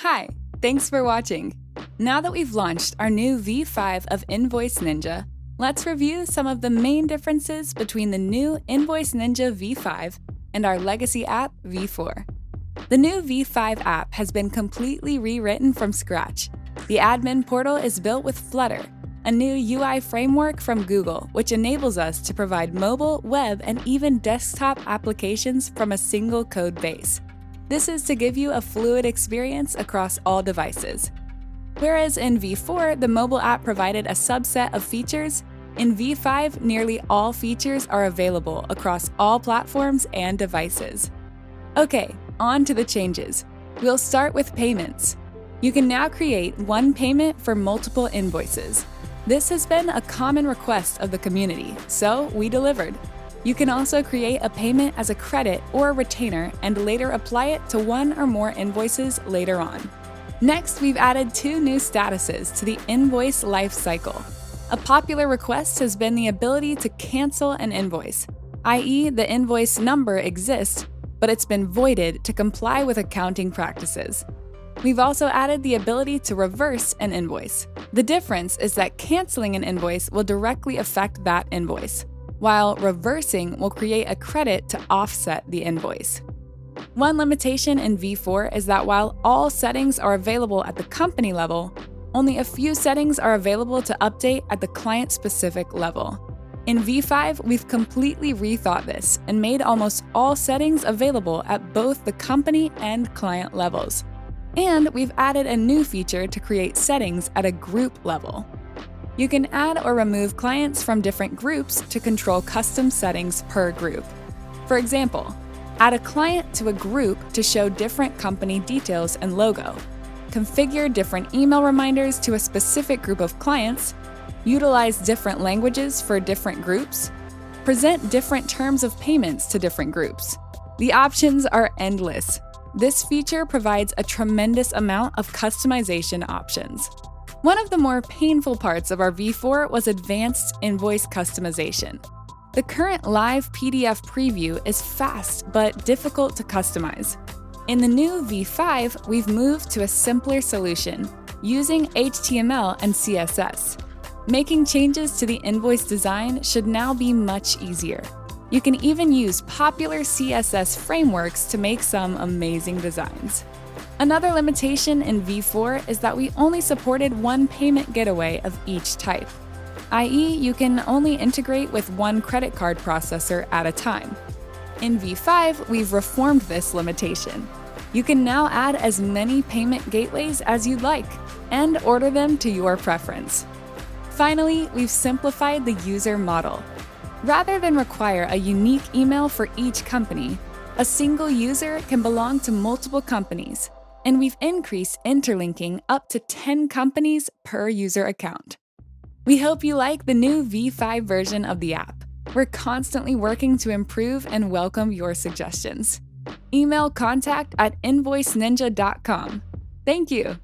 Hi, thanks for watching. Now that we've launched our new V5 of Invoice Ninja, let's review some of the main differences between the new Invoice Ninja V5 and our legacy app V4. The new V5 app has been completely rewritten from scratch. The admin portal is built with Flutter, a new UI framework from Google, which enables us to provide mobile, web, and even desktop applications from a single code base. This is to give you a fluid experience across all devices. Whereas in V4, the mobile app provided a subset of features, in V5, nearly all features are available across all platforms and devices. Okay, on to the changes. We'll start with payments. You can now create one payment for multiple invoices. This has been a common request of the community, so we delivered. You can also create a payment as a credit or a retainer and later apply it to one or more invoices later on. Next, we've added two new statuses to the invoice lifecycle. A popular request has been the ability to cancel an invoice, i.e., the invoice number exists, but it's been voided to comply with accounting practices. We've also added the ability to reverse an invoice. The difference is that canceling an invoice will directly affect that invoice, while reversing will create a credit to offset the invoice. One limitation in V4 is that while all settings are available at the company level, only a few settings are available to update at the client-specific level. In V5, we've completely rethought this and made almost all settings available at both the company and client levels. And we've added a new feature to create settings at a group level. You can add or remove clients from different groups to control custom settings per group. For example, add a client to a group to show different company details and logo, configure different email reminders to a specific group of clients, utilize different languages for different groups, present different terms of payments to different groups. The options are endless. This feature provides a tremendous amount of customization options. One of the more painful parts of our V4 was advanced invoice customization. The current live PDF preview is fast but difficult to customize. In the new V5, we've moved to a simpler solution using HTML and CSS. Making changes to the invoice design should now be much easier. You can even use popular CSS frameworks to make some amazing designs. Another limitation in V4 is that we only supported one payment gateway of each type, i.e., you can only integrate with one credit card processor at a time. In V5, we've reformed this limitation. You can now add as many payment gateways as you'd like and order them to your preference. Finally, we've simplified the user model. Rather than require a unique email for each company, a single user can belong to multiple companies, and we've increased interlinking up to 10 companies per user account. We hope you like the new V5 version of the app. We're constantly working to improve and welcome your suggestions. Email contact@invoiceninja.com. Thank you.